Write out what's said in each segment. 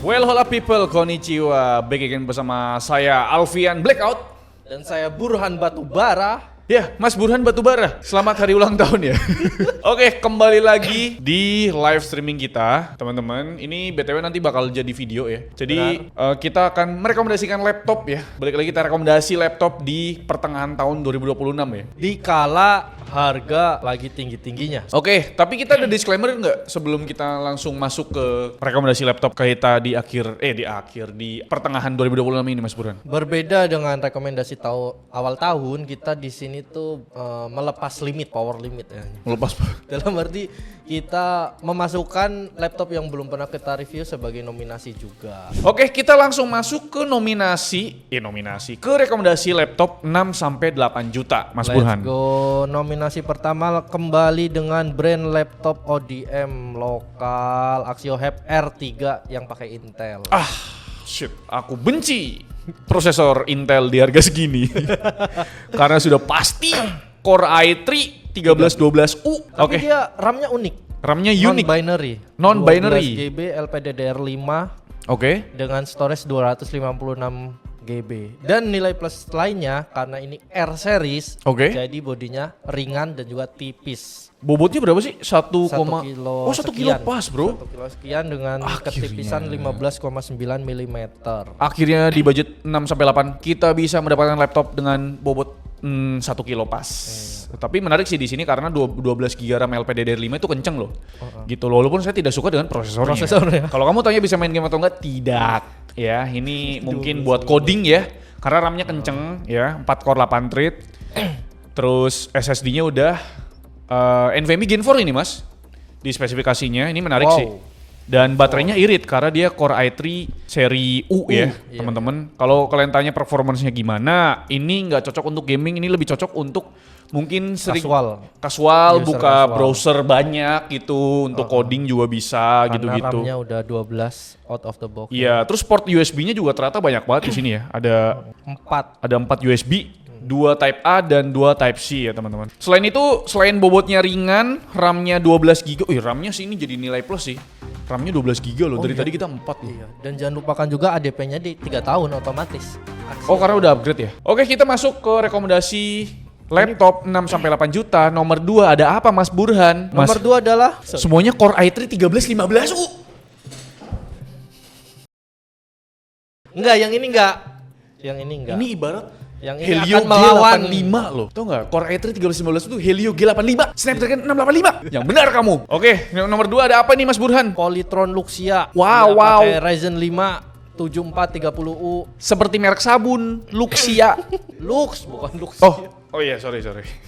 Well, hola people, konnichiwa. Back again bersama saya Alfian Blackout. Dan saya Burhan Batubara. Ya, Mas Burhan Batubara. Selamat hari ulang tahun ya. Oke, kembali lagi di live streaming kita, teman-teman. Ini BTW nanti bakal jadi video ya. Jadi kita akan merekomendasikan laptop ya. Balik lagi kita rekomendasi laptop di pertengahan tahun 2026 ya. Di kala harga lagi tinggi-tingginya. Oke, tapi kita ada disclaimer nggak sebelum kita langsung masuk ke rekomendasi laptop kita di pertengahan 2026 ini, Mas Burhan? Berbeda dengan rekomendasi awal tahun, kita di sini tuh melepas power limit ya. Melepas Dalam arti kita memasukkan laptop yang belum pernah kita review sebagai nominasi juga. Oke, kita langsung masuk ke ke rekomendasi laptop 6 sampai 8 juta, Mas Burhan. Let's go. Nominasi pertama kembali dengan brand laptop ODM lokal AxioHep R3 yang pakai Intel. Shit, aku benci prosesor Intel di harga segini. Karena sudah pasti Core i3 1312U. Tapi dia RAM-nya unik. RAM-nya unik. Non-binary. 12 GB LPDDR5. Oke. Dengan storage 256 GB. Dan nilai plus lainnya karena ini R series. Oke. Jadi bodinya ringan dan juga tipis. Bobotnya berapa sih? 1 kilo. Oh, 1 kilo pas, bro. 1 kilo sekian dengan ketipisan 15,9 mm. Akhirnya di budget 6 sampai 8 kita bisa mendapatkan laptop dengan bobot 1 kilo pas. Tapi menarik sih di sini karena 12 GB RAM LPDDR5 itu kenceng loh. Gitu loh. Walaupun saya tidak suka dengan prosesornya. Kalau kamu tanya bisa main game atau enggak? Tidak. Ya, ini mungkin buat coding ya. Karena RAM-nya kenceng ya, 4 core 8 thread. Terus SSD-nya udah NVMe Gen 4 ini, Mas. Di spesifikasinya ini menarik sih. Dan baterainya irit karena dia Core i3 seri U ya, teman-teman. Kalau kalian tanya performance-nya gimana, ini nggak cocok untuk gaming, ini lebih cocok untuk mungkin sering casual buka browser banyak gitu, untuk coding juga bisa gitu-gitu. RAM-nya udah 12 out of the box. Iya, terus port USB-nya juga ternyata banyak banget di sini ya. Ada 4 USB. 2 Type A dan 2 Type C ya teman-teman. Selain itu, selain bobotnya ringan, RAM-nya 12 GB. RAM-nya sih ini jadi nilai plus sih. RAM-nya 12 GB loh, dari tadi kita 4 loh. Iya. Dan jangan lupakan juga ADP-nya di 3 tahun otomatis. Karena udah upgrade ya. Oke, kita masuk ke rekomendasi laptop 6 sampai 8 juta. Nomor 2 ada apa, Mas Burhan? Nomor 2 adalah semuanya Core i3 1315U. Enggak, yang ini enggak. Ini ibarat yang ini Helio akan melawan G85 loh. Tau gak? Core i3 1315 itu Helio G85, Snapdragon 685. Yang benar kamu. Oke, nomor 2 ada apa nih, Mas Burhan? Polytron Luxia. Wow. Pakai Ryzen 5 7430U. Seperti merek sabun, Luxia. Lux, bukan Luxia. Oh iya, sorry.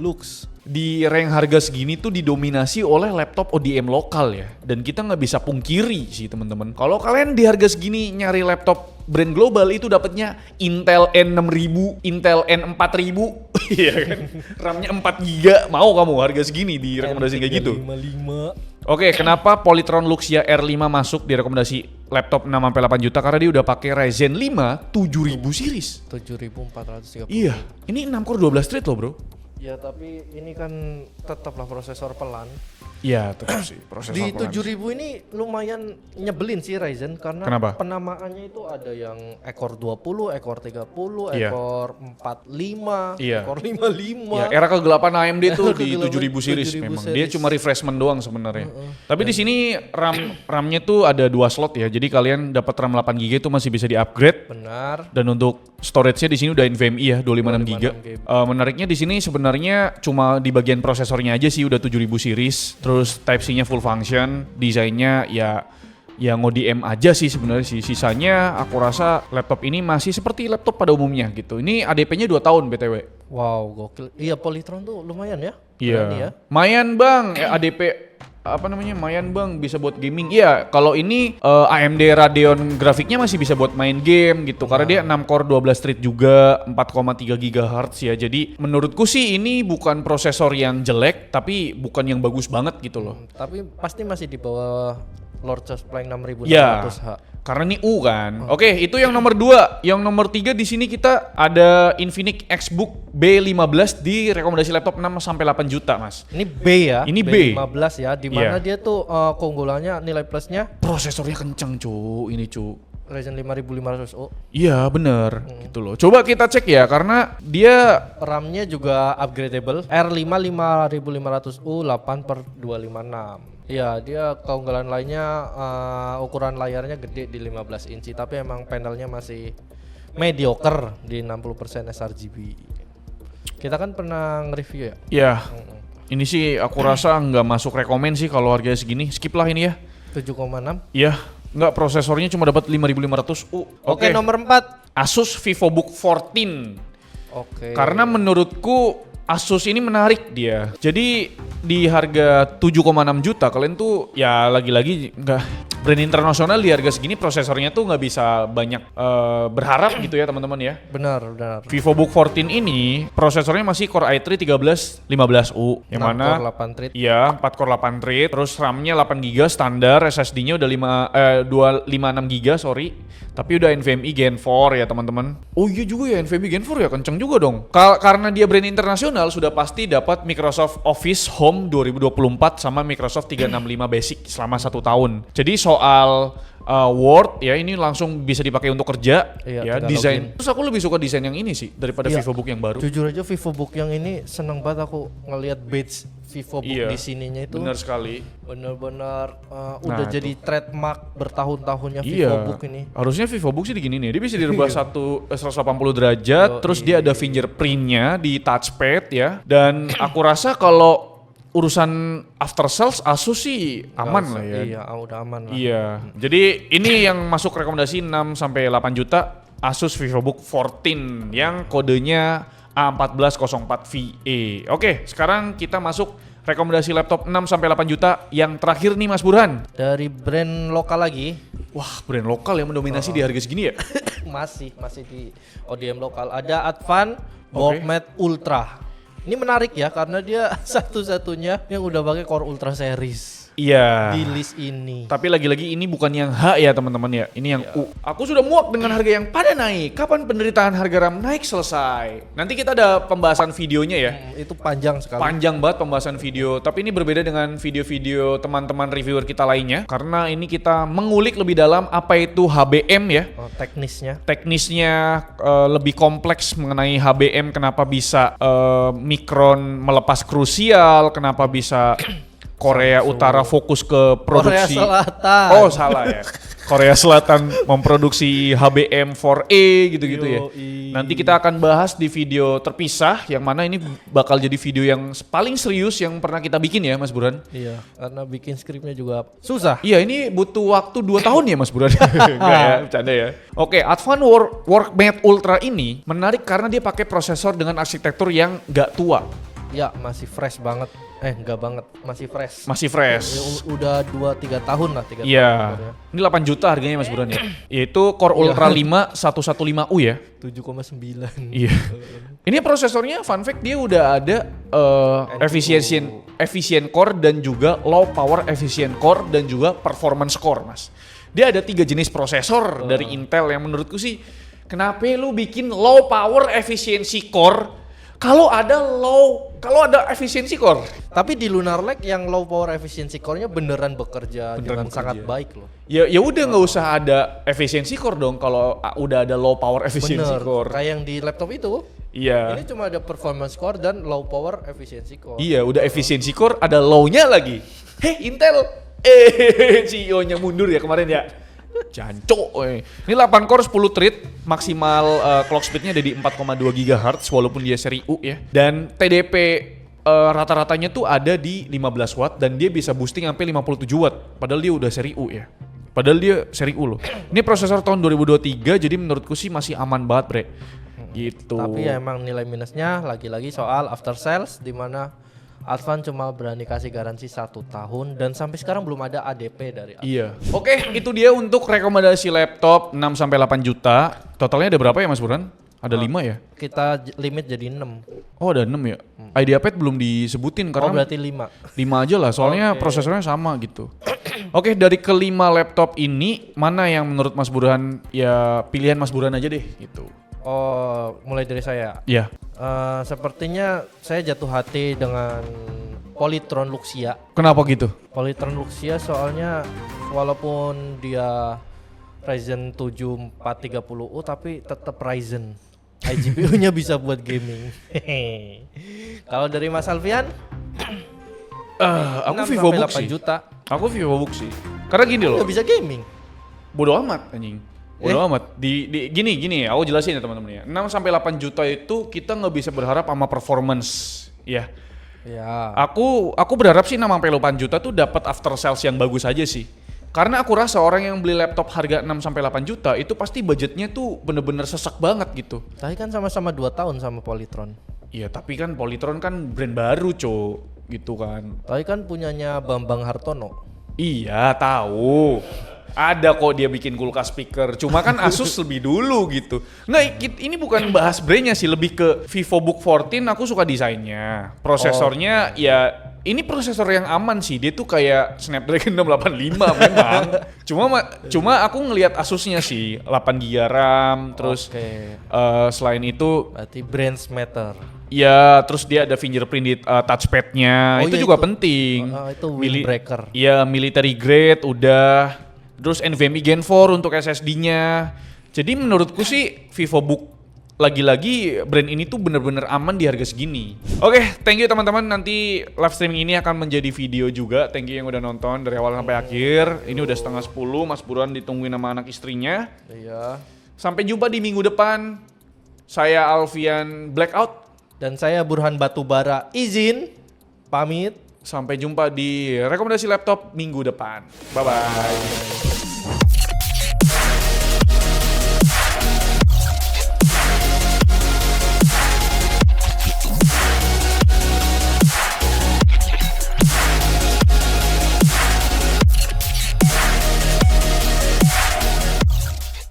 Lux. Di rank harga segini tuh didominasi oleh laptop ODM lokal ya. Dan kita nggak bisa pungkiri sih teman-teman. Kalau kalian di harga segini nyari laptop brand global itu dapatnya Intel N6000, Intel N4000, iya kan? RAM-nya 4 GB. Mau kamu harga segini di rekomendasi kayak gitu? 55. Oke, kenapa Polytron Luxia R5 masuk di rekomendasi laptop 6 sampai 8 juta? Karena dia udah pakai Ryzen 5 7000 series. 7430. Iya, ini 6 core 12 thread loh, Bro. Ya, tapi ini kan tetaplah prosesor pelan. Iya, tetap sih prosesor Di pelan. 7000 ini lumayan nyebelin sih Ryzen karena Kenapa? penamaannya itu ada yang ekor 20, ekor 30, Iya. ekor 45, Iya. ekor 55. Ya, era kegelapan AMD tuh di Kegelapan 7000 series 7000 memang. series. Dia cuma refreshment doang sebenarnya. Tapi di sini RAM-nya tuh ada 2 slot ya. Jadi kalian dapat RAM 8 GB itu masih bisa di-upgrade. Benar. Dan untuk storage-nya di sini udah NVMe ya, 256 GB. 256 GB. Menariknya di sini sebenarnya cuma di bagian prosesornya aja sih udah 7000 series. Terus Type C-nya full function, desainnya ya ODM aja sih sebenarnya sih. Sisanya aku rasa laptop ini masih seperti laptop pada umumnya gitu. Ini ADP-nya 2 tahun BTW. Wow, gokil. Iya, Polytron tuh lumayan ya. Iya. Berani ya. Mayan bang, ADP mayan bang, bisa buat gaming. Iya, kalau ini AMD Radeon grafiknya masih bisa buat main game gitu. Karena dia 6 core 12 thread juga, 4,3 GHz ya. Jadi menurutku sih ini bukan prosesor yang jelek, tapi bukan yang bagus banget gitu loh. Tapi pasti masih di bawah Lords Plank 6600H. Ya, karena ini U kan. Oke, itu yang nomor 2. Yang nomor 3 di sini kita ada Infinix Xbook B15 di rekomendasi laptop 6 sampai 8 juta, Mas. Ini B ya. Ini B. B15 ya, di mana dia tuh keunggulannya nilai plusnya Prosesornya kenceng, cu. Ini, cu. Ryzen 5500U. Iya, bener. Gitu loh. Coba kita cek ya, karena dia RAM-nya juga upgradable. R5 5500U 8/256. Iya, dia keunggulan lainnya ukuran layarnya gede di 15 inci, tapi emang panelnya masih mediocre di 60% sRGB. Kita kan pernah nge-review ya? ya ini sih aku rasa nggak masuk rekomen sih kalau harganya segini. Skip lah ini ya. 7,6. Iya, nggak, prosesornya cuma dapat 5500U. Oke, nomor 4. Asus VivoBook 14. Oke. Karena menurutku Asus ini menarik dia. Jadi di harga 7,6 juta kalian tuh ya lagi-lagi nggak, brand internasional di harga segini prosesornya tuh nggak bisa banyak berharap gitu ya teman-teman ya. Benar. VivoBook 14 ini prosesornya masih Core i3 1315U yang 6 mana core 8 thread. iya 4 core 8 thread, terus RAM-nya 8GB standar, SSD-nya udah 256GB sorry. Tapi udah NVMe Gen 4 ya teman-teman. Oh iya juga ya NVMe Gen 4 ya, kenceng juga dong. Karena dia brand internasional sudah pasti dapat Microsoft Office Home 2024 sama Microsoft 365 Basic selama 1 tahun. Jadi soal Word ya ini langsung bisa dipakai untuk kerja ya, desain. Terus aku lebih suka desain yang ini sih daripada VivoBook yang baru. Jujur aja VivoBook yang ini seneng banget aku ngelihat badge VivoBook di sininya itu. Benar sekali. Bener-bener udah jadi trademark bertahun-tahunnya VivoBook ini. Harusnya VivoBook sih digini nih. Dia bisa dirubah 180 derajat, terus dia ada fingerprintnya di touchpad ya. Dan aku rasa kalau urusan after sales Asus sih aman lah ya. Iya, udah aman lah. Iya. Jadi ini yang masuk rekomendasi 6 sampai 8 juta Asus VivoBook 14 yang kodenya A1404VE. Oke, sekarang kita masuk rekomendasi laptop 6 sampai 8 juta yang terakhir nih Mas Burhan. Dari brand lokal lagi. Wah, brand lokal yang mendominasi di harga segini ya? masih di ODM lokal. Ada Advan Workmate Ultra. Ini menarik ya karena dia satu-satunya yang udah pakai Core Ultra series. Iya. Di list ini. Tapi lagi-lagi ini bukan yang H ya teman-teman ya. Ini yang U. Aku sudah muak dengan harga yang pada naik. Kapan penderitaan harga RAM naik selesai? Nanti kita ada pembahasan videonya ya. Itu panjang sekali. Panjang banget pembahasan video. Tapi ini berbeda dengan video-video teman-teman reviewer kita lainnya. Karena ini kita mengulik lebih dalam apa itu HBM ya. Teknisnya lebih kompleks mengenai HBM. Kenapa bisa Micron melepas krusial. Kenapa bisa Korea Utara fokus ke produksi. Korea Selatan. Oh salah ya. Korea Selatan memproduksi HBM 4A gitu-gitu ya. Nanti kita akan bahas di video terpisah yang mana ini bakal jadi video yang paling serius yang pernah kita bikin ya Mas Burhan. Iya, karena bikin skripnya juga susah. Iya, ini butuh waktu 2 tahun ya Mas Burhan. Enggak ya, bercanda ya. Oke, Advan Workmate Ultra ini menarik karena dia pakai prosesor dengan arsitektur yang nggak tua. Ya, masih fresh banget. Enggak banget, masih fresh. Masih fresh. Udah 2-3 tahun lah, 3 tahun. Iya. Ini 8 juta harganya Mas Burhan ya. Yaitu Core Ultra 5 115U ya. 7,9. Iya. Ini prosesornya fun fact dia udah ada efficient core dan juga low power efficient core dan juga performance core, Mas. Dia ada 3 jenis prosesor dari Intel yang menurutku sih kenapa lu bikin low power efficiency core kalau ada efficiency core. Tapi di Lunar Lake yang low power efficiency core-nya beneran bekerja dengan sangat baik loh. Ya udah nggak usah ada efficiency core dong kalau udah ada low power efficiency core. Kayak yang di laptop itu. Iya. Ini cuma ada performance core dan low power efficiency core. Iya, udah efficiency core ada low-nya lagi. Intel CEO-nya mundur ya kemarin ya. Jancok. Ini 8 core 10 thread, maksimal clock speednya ada di 4,2 GHz walaupun dia seri U ya. Dan TDP rata-ratanya tuh ada di 15 watt dan dia bisa boosting sampai 57 watt. Padahal dia udah seri U ya. Padahal dia seri U loh. Ini prosesor tahun 2023 jadi menurutku sih masih aman banget, Bre. Gitu. Tapi ya emang nilai minusnya lagi-lagi soal after sales di mana Advan cuma berani kasih garansi 1 tahun dan sampai sekarang belum ada ADP dari Advan. Iya. Oke, itu dia untuk rekomendasi laptop 6 sampai 8 juta. Totalnya ada berapa ya Mas Burhan? Ada 5 ya? Kita limit jadi 6. Oh ada 6 ya? IdeaPad belum disebutin Oh karena berarti 5. 5 aja lah, soalnya prosesornya sama gitu. Oke, dari kelima laptop ini, mana yang menurut Mas Burhan, ya pilihan Mas Burhan aja deh gitu. Oh, mulai dari saya. Iya. Sepertinya saya jatuh hati dengan Polytron Luxia. Kenapa gitu? Polytron Luxia soalnya walaupun dia Ryzen 7 430U tapi tetap Ryzen. iGPU-nya bisa buat gaming. Kalau dari Mas Alfian? Aku 6 VivoBook sampai 8 sih. juta. Aku VivoBook sih. Karena gini loh. Nggak bisa gaming. Bodoh amat anjing. Bodoh amat. Gini, aku jelasin ya teman-teman ya. 6 sampai 8 juta itu kita nggak bisa berharap sama performance, ya. Ya. Aku berharap sih 6 sampai 8 juta tuh dapat after sales yang bagus aja sih. Karena aku rasa orang yang beli laptop harga 6 sampai 8 juta itu pasti budgetnya tuh bener-bener sesek banget gitu. Tapi kan sama-sama 2 tahun sama Polytron. Iya, tapi kan Polytron kan brand baru, gitu kan. Tapi kan punyanya Bambang Hartono. Iya, tahu. Ada kok dia bikin kulkas speaker. Cuma kan Asus lebih dulu gitu. Nggak, ini bukan bahas brandnya sih, lebih ke VivoBook 14 aku suka desainnya. Prosesornya ya ini prosesor yang aman sih. Dia tuh kayak Snapdragon 685 memang. Cuma aku ngelihat Asusnya sih 8 GB RAM terus selain itu Berarti brands matter. ya, terus dia ada fingerprint di touchpadnya. Itu ya juga itu. penting. Itu windbreaker. Iya, military grade udah. Terus NVMe Gen 4 untuk SSD-nya. Jadi menurutku sih VivoBook lagi-lagi brand ini tuh bener-bener aman di harga segini. Oke, thank you teman-teman. Nanti live streaming ini akan menjadi video juga. Thank you yang udah nonton dari awal sampai akhir. Ini udah 9:30, Mas Burhan ditungguin sama anak istrinya. Iya. Sampai jumpa di minggu depan. Saya Alfian Blackout. Dan saya Burhan Batubara izin pamit. Sampai jumpa di rekomendasi laptop minggu depan. Bye-bye.